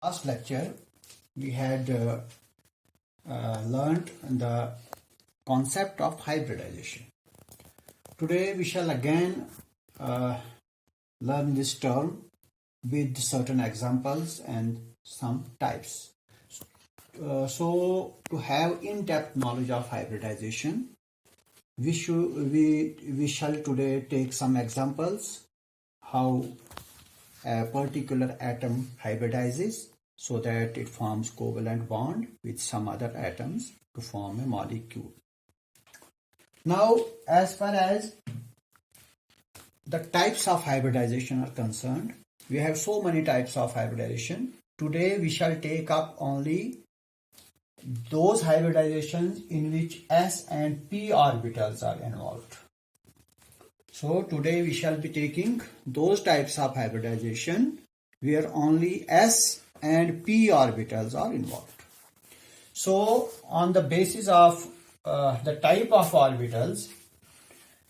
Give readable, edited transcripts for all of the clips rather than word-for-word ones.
Last lecture we had learned the concept of hybridization. Today we shall again learn this term with certain examples and some types. So to have in-depth knowledge of hybridization, we shall today take some examples how a particular atom hybridizes so that it forms covalent bond with some other atoms to form a molecule. Now, as far as the types of hybridization are concerned, we have so many types of hybridization. Today we shall take up only those hybridizations in which s and p orbitals are involved. So today we shall be taking those types of hybridization where only s and p orbitals are involved. So on the basis of the type of orbitals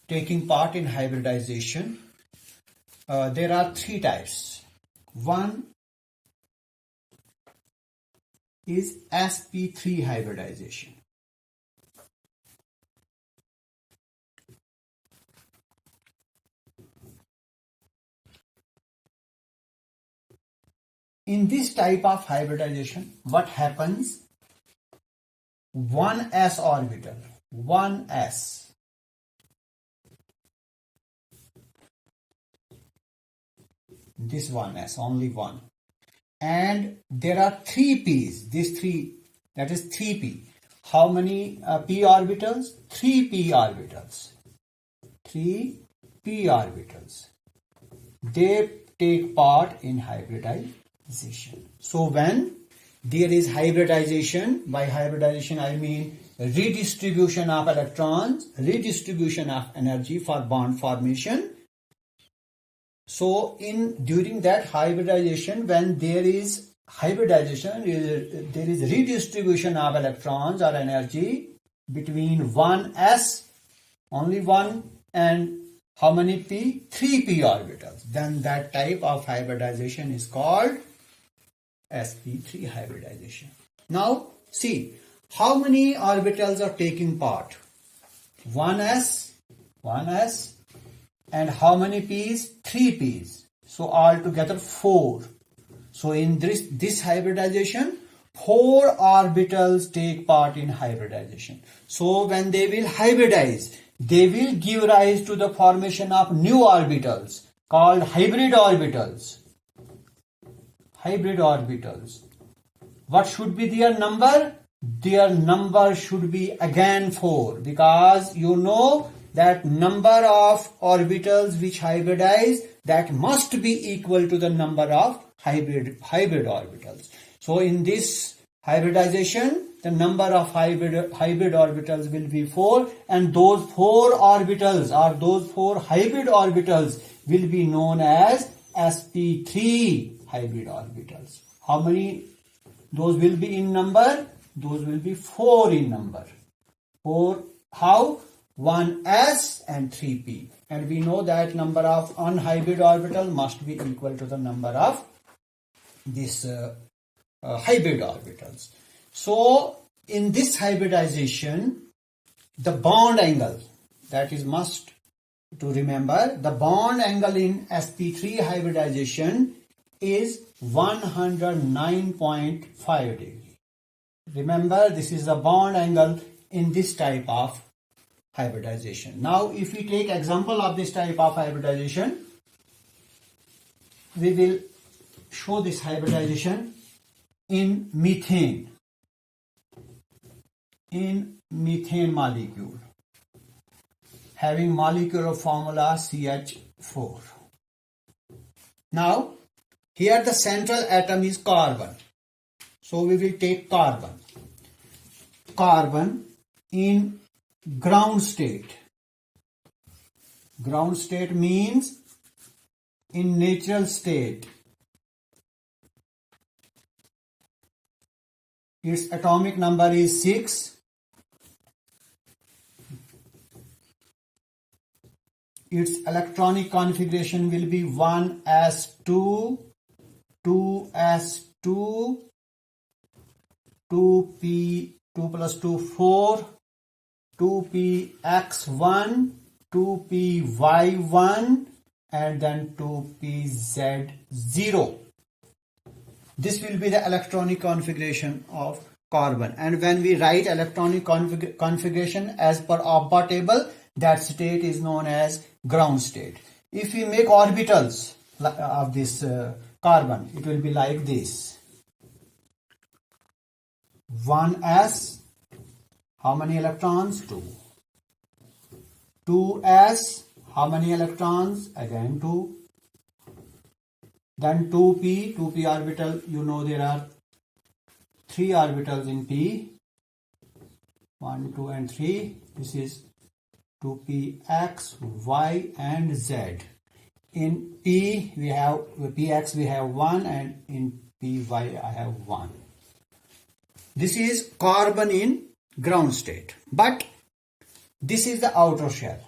taking part in hybridization, there are three types. One is sp3 hybridization. In this type of hybridization, what happens? One s orbital, one s, this one s, only one, and there are three p's, this three, that is 3p. How many p orbitals? 3p orbitals. 3p orbitals. They take part in hybridization. So when there is hybridization, by hybridization I mean redistribution of electrons, redistribution of energy for bond formation. So during that hybridization, when there is hybridization, there is redistribution of electrons or energy between one s, only one, and how many p? 3p orbitals. Then that type of hybridization is called sp3 hybridization. Now see, how many orbitals are taking part? 1s, and how many p's? 3p's. So altogether 4. So in this hybridization, 4 orbitals take part in hybridization. So when they will hybridize, they will give rise to the formation of new orbitals called hybrid orbitals. Hybrid orbitals. What should be their number? Their number should be again 4, because you know that number of orbitals which hybridize, that must be equal to the number of hybrid orbitals. So in this hybridization, the number of hybrid orbitals will be 4, and those 4 orbitals or those 4 hybrid orbitals will be known as sp3 hybrid orbitals. How many those will be in number? Those will be 4 in number. 4, how? 1s and 3p. And we know that number of unhybrid orbital must be equal to the number of this hybrid orbitals. So in this hybridization, the bond angle, that is must to remember, the bond angle in sp3 hybridization is 109.5 degree. Remember, this is the bond angle in this type of hybridization. Now if we take example of this type of hybridization, we will show this hybridization in methane. In methane molecule having molecular formula CH4. Now here the central atom is carbon. So we will take carbon. Carbon in ground state. Ground state means in natural state. Its atomic number is 6. Its electronic configuration will be 1s2, 2s2, 2, 2p, 2 plus 2, 4, 2px1, 2py1, and then 2pz0. This will be the electronic configuration of carbon. And when we write electronic configuration as per Abba table, that state is known as ground state. If we make orbitals of this carbon, it will be like this. 1s, how many electrons? 2. 2s, how many electrons? Again 2. Then 2p orbital, you know there are 3 orbitals in p. 1, 2 and 3. This is 2p x, y and z. In p we have px we have 1, and in py I have 1. This is carbon in ground state. But this is the outer shell.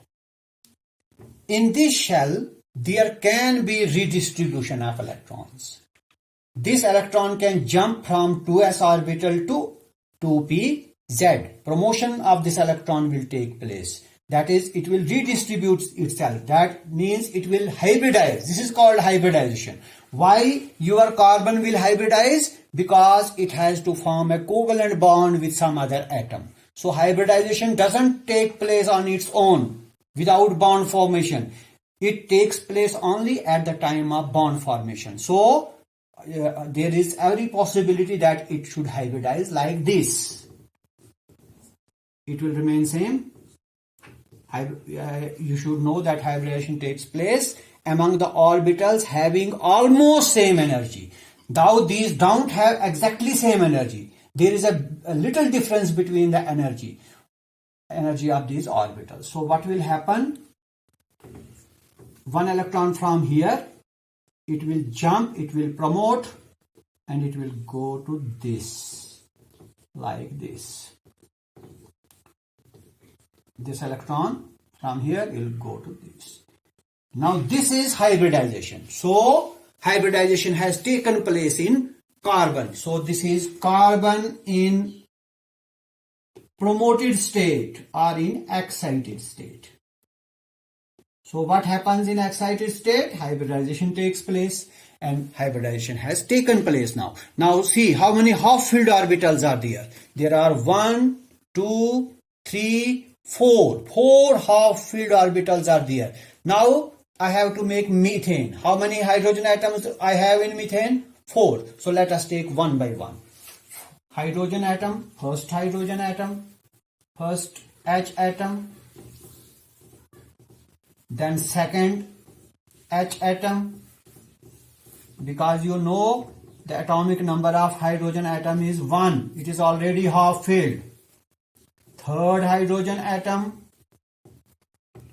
In this shell, there can be redistribution of electrons. This electron can jump from 2s orbital to 2pz. Promotion of this electron will take place. That is, it will redistribute itself. That means it will hybridize. This is called hybridization. Why your carbon will hybridize? Because it has to form a covalent bond with some other atom. So hybridization doesn't take place on its own without bond formation. It takes place only at the time of bond formation. So there is every possibility that it should hybridize like this. It will remain same. You should know that hybridization takes place among the orbitals having almost same energy. Now these don't have exactly same energy. There is a little difference between the energy of these orbitals. So what will happen? One electron from here, it will jump, it will promote, and it will go to this, like this. This electron from here will go to this. Now this is hybridization. So hybridization has taken place in carbon. So this is carbon in promoted state or in excited state. So what happens in excited state? Hybridization takes place, and hybridization has taken place now. Now see how many half-filled orbitals are there. There are 1, 2, 3, 4. 4 half-filled orbitals are there. Now I have to make methane. How many hydrogen atoms I have in methane? 4. So let us take one by one. Hydrogen atom, first hydrogen atom, first H atom, then second H atom, because you know the atomic number of hydrogen atom is 1. It is already half filled. Third hydrogen atom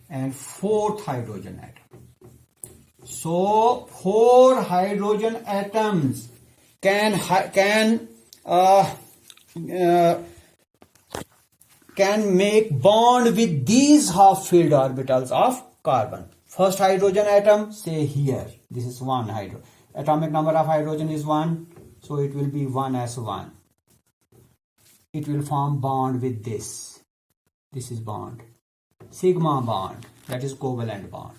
and fourth hydrogen atom. So 4 hydrogen atoms can make bond with these half-filled orbitals of carbon. First hydrogen atom, say here, this is 1 hydrogen. Atomic number of hydrogen is 1, so it will be 1s1. It will form bond with this. This is bond. Sigma bond, that is covalent bond.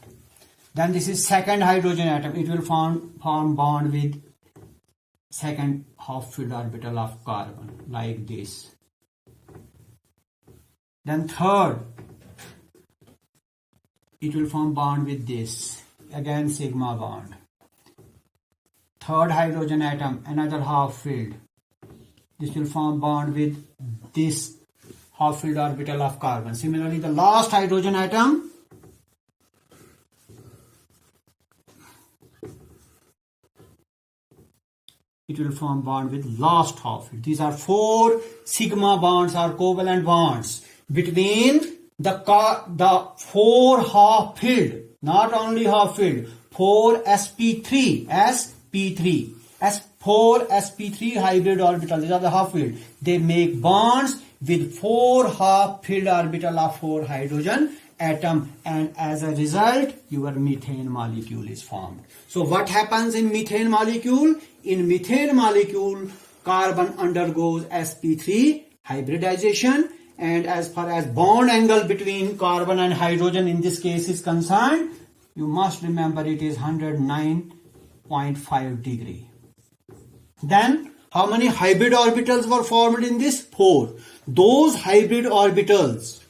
Then this is second hydrogen atom. It will form bond with second half-filled orbital of carbon, like this. Then third, it will form bond with this, again sigma bond. Third hydrogen atom, another half-filled. This will form bond with this half-filled orbital of carbon. Similarly, the last hydrogen atom, it will form bond with last half-filled. These are 4 sigma bonds or covalent bonds between the 4 half-filled, not only half-filled, 4 sp3, 4 sp3 hybrid orbitals. These are the half-filled. They make bonds with 4 half-filled orbital of 4 hydrogen atom, and as a result your methane molecule is formed. So what happens in methane molecule? in methane molecule, carbon undergoes sp3 hybridization, and as far as bond angle between carbon and hydrogen in this case is concerned, you must remember it is 109.5 degree. Then how many hybrid orbitals were formed in this? 4. Those hybrid orbitals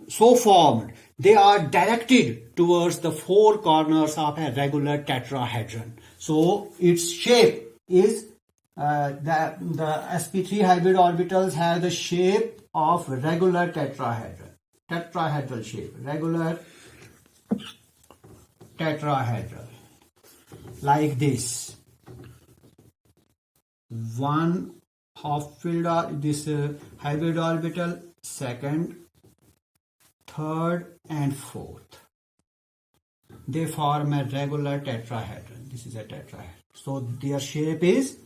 so formed, they are directed towards the 4 corners of a regular tetrahedron. So its shape is the sp3 hybrid orbitals have the shape of regular tetrahedral shape, regular tetrahedral, like this. One half filled this hybrid orbital, second, third and fourth. They form a regular tetrahedron. This is a tetrahedron. So their shape is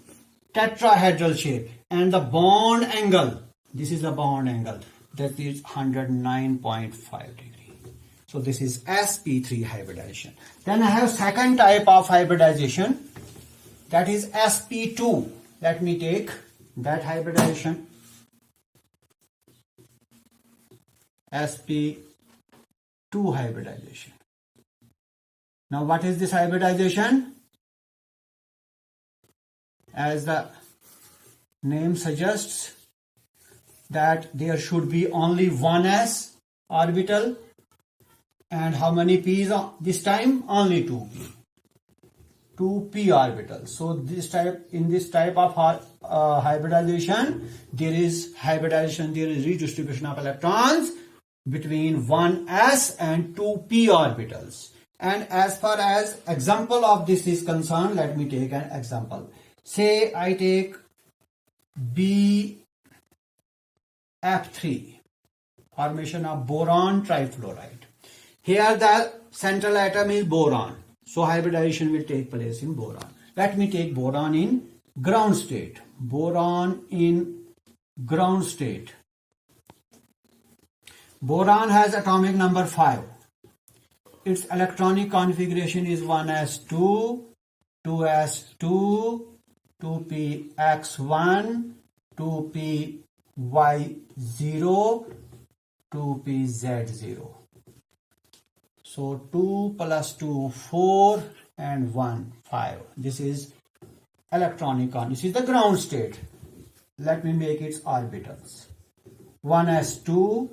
tetrahedral shape, and the bond angle, this is the bond angle, that is 109.5 degree. So this is sp3 hybridization. Then I have second type of hybridization, that is sp2. Let me take that hybridization, sp2 hybridization. Now what is this hybridization? As the name suggests, that there should be only one s orbital, and how many p's this time? Only 2p. 2p orbitals. So in this type of hybridization, there is redistribution of electrons between 1s and 2p orbitals. And as far as example of this is concerned, let me take an example. Say I take BF3, formation of boron trifluoride. Here the central atom is boron, so hybridization will take place in boron. Let me take boron in ground state. Boron in ground state. Boron has atomic number 5. Its electronic configuration is 1s2, 2s2, 2px1, 2py0, 2pz0. So 2 plus 2, 4 and 1, 5. This is electronic configuration. This is the ground state. Let me make its orbitals. 1s2,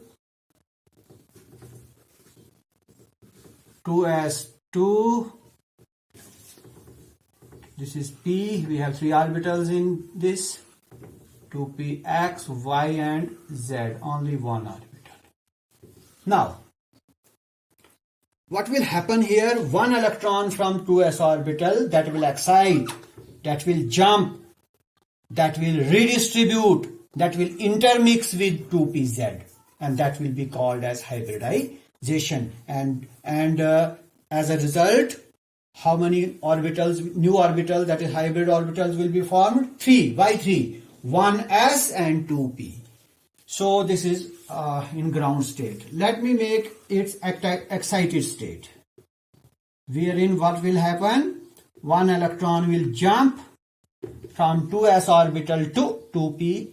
2s2, this is p, we have 3 orbitals in this, 2px, y and z, only 1 orbital. Now, what will happen here? One electron from 2s orbital that will excite, that will jump, that will redistribute, that will intermix with 2pz, and that will be called as hybridization. And as a result, how many orbitals, new orbitals, that is hybrid orbitals, will be formed? 3. Why 3? 1s and 2p. So this is in ground state. Let me make its excited state, wherein what will happen? One electron will jump from 2s orbital to 2py,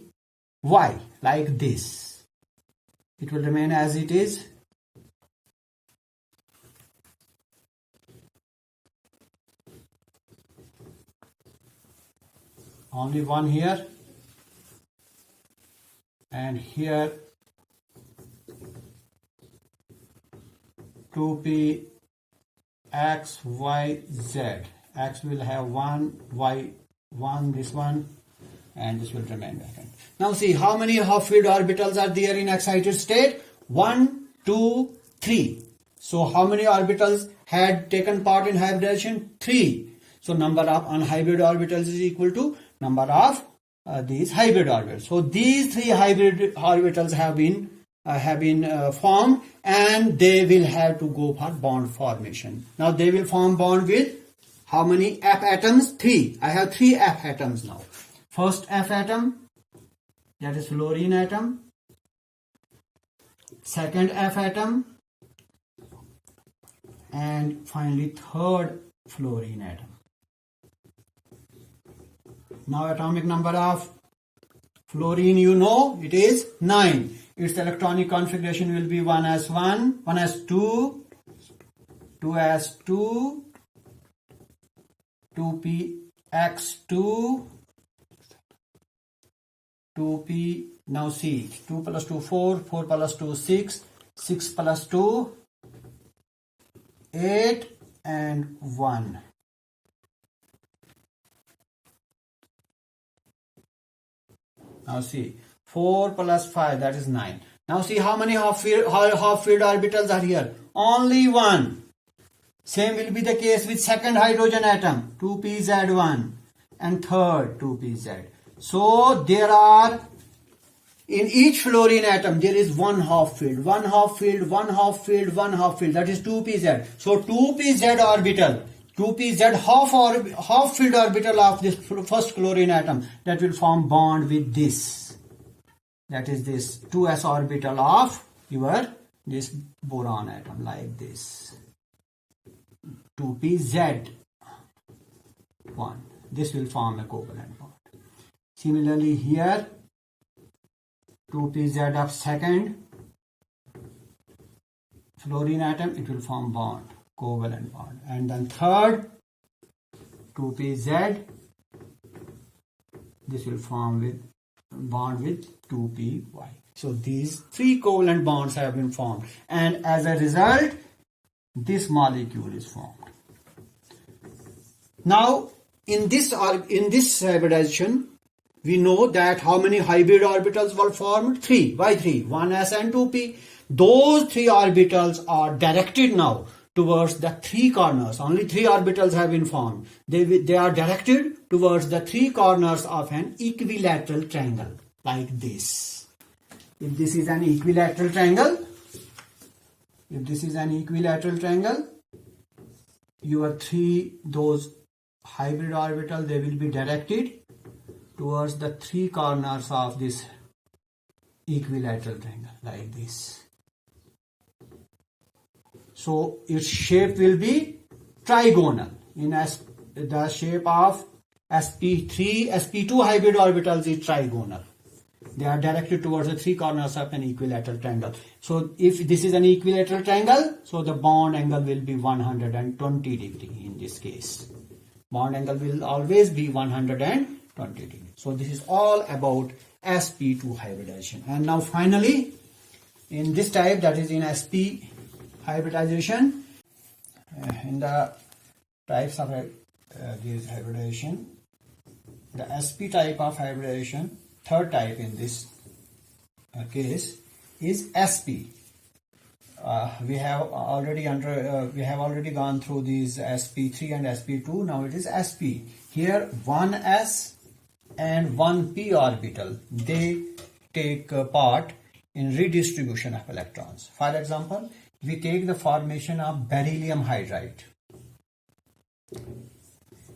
like this. It will remain as it is. Only one here, and here 2p x, y, z. X will have 1, y 1, this one, and this will remain vacant. Now see how many half-filled orbitals are there in excited state? 1, 2, 3. So how many orbitals had taken part in hybridization? 3. So number of unhybrid orbitals is equal to number of these hybrid orbitals. So these 3 hybrid orbitals have been formed, and they will have to go for bond formation. Now they will form bond with how many F atoms? 3. I have 3 F atoms now. First F atom, that is fluorine atom. Second F atom, and finally third fluorine atom. Now atomic number of fluorine, you know, it is 9. Its electronic configuration will be 1s1, 1s2, 2s2, 2px2, 2p, now see, 2 plus 2 4, 4 plus 2 6, 6 plus 2 8 and 1. Now see, 4 plus 5, that is 9. Now see how many half-filled orbitals are here. Only one. Same will be the case with second hydrogen atom, 2pz1, and third 2pz. So there are, in each fluorine atom, there is one half-filled, one half-filled, one half-filled, one half-filled, that is 2pz. So 2pz orbital, 2pz half-filled orbital of this first fluorine atom, that will form bond with this. That is this 2s orbital of your this boron atom, like this. 2pz1. This will form a covalent bond. Similarly here, 2pz of second fluorine atom, it will form bond, covalent bond. And then third, 2pz, this will form with bond with 2py. So these three covalent bonds have been formed, and as a result, this molecule is formed. Now, in this hybridization, we know that how many hybrid orbitals were formed? 3. Why 3? 1s and 2p. Those 3 orbitals are directed now towards the 3 corners. Only 3 orbitals have been formed. They are directed towards the 3 corners of an equilateral triangle, like this. If this is an equilateral triangle, your 3, those hybrid orbitals, they will be directed towards the 3 corners of this equilateral triangle, like this. So its shape will be trigonal. In the shape of sp3, sp2 hybrid orbitals is trigonal. They are directed towards the 3 corners of an equilateral triangle. So if this is an equilateral triangle, so the bond angle will be 120 degree in this case. Bond angle will always be 120 degree. So this is all about sp2 hybridization. And now finally, in this type, that is in sp hybridization, in the types of this hybridization, the sp type of hybridization, third type in this case is sp. We have already gone through these sp3 and sp2. Now it is sp. Here 1s and 1p orbital, they take part in redistribution of electrons. For example, we take the formation of beryllium hydride.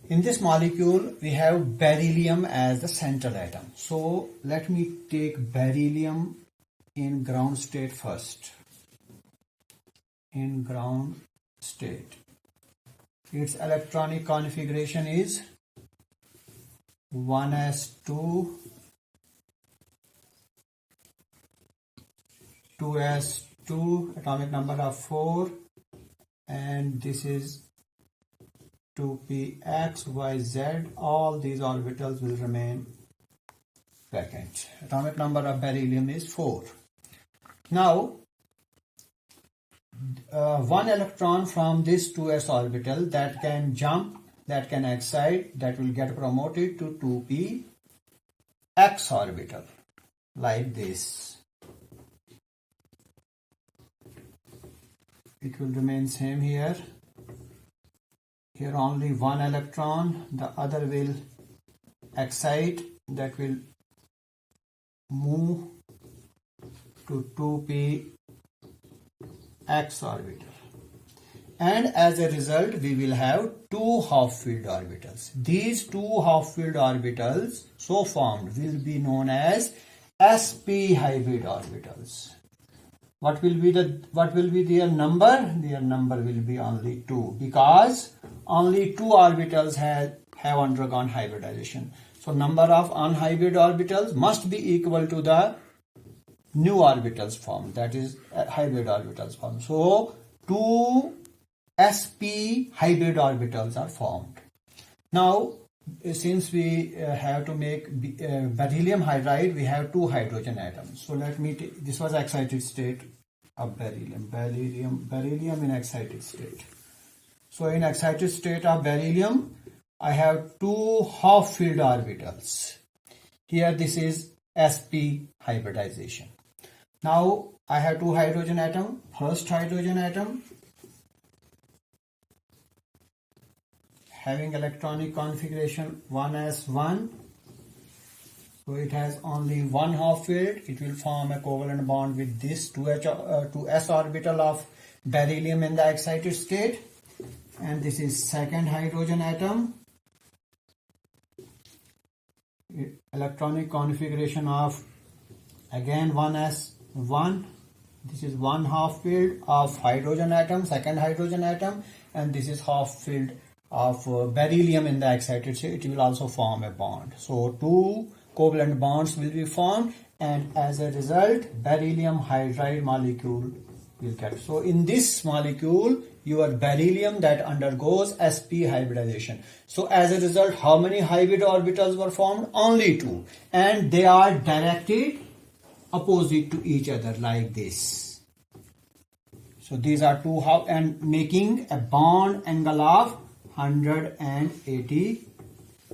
In this molecule, we have beryllium as the central atom. So let me take beryllium in ground state first. In ground state, its electronic configuration is 1s2, 2s2, atomic number of 4, and this is 2px, y, z. All these orbitals will remain vacant. Atomic number of beryllium is 4. Now, one electron from this 2s orbital that can jump, that can excite, that will get promoted to 2px orbital, like this. It will remain same here. Here only one electron, the other will excite, that will move to 2px orbital. And as a result, we will have 2 half-filled orbitals. These 2 half-filled orbitals so formed will be known as sp hybrid orbitals. What will be their number? Their number will be only 2, because only 2 orbitals have undergone hybridization. So So number of unhybrid orbitals must be equal to the new orbitals formed, that is hybrid orbitals formed. So two sp hybrid orbitals are formed. Now since we have to make beryllium hydride, we have two hydrogen atoms. So let me take, this was excited state of beryllium in excited state. So in excited state of beryllium, I have two half-filled orbitals. Here this is sp hybridization. Now I have two hydrogen atom. First hydrogen atom having electronic configuration 1s1. So it has only one half-filled. It will form a covalent bond with this 2s orbital of beryllium in the excited state. And this is second hydrogen atom. Electronic configuration of again 1s1. This is one half-filled of hydrogen atom, second hydrogen atom, and this is half-filled of beryllium in the excited state. It will also form a bond. So two covalent bonds will be formed, and as a result beryllium hydride molecule will get. So in this molecule your beryllium that undergoes sp hybridization. So as a result, how many hybrid orbitals were formed? Only two, and they are directed opposite to each other like this. So these are two and making a bond angle of 180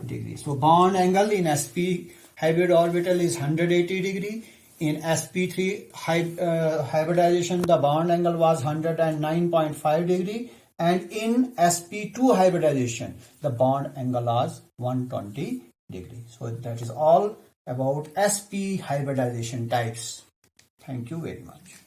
degrees. So bond angle in sp hybrid orbital is 180 degree. In sp3 hybridization, the bond angle was 109.5 degree, and in sp2 hybridization, the bond angle was 120 degree. So that is all about sp hybridization types. Thank you very much.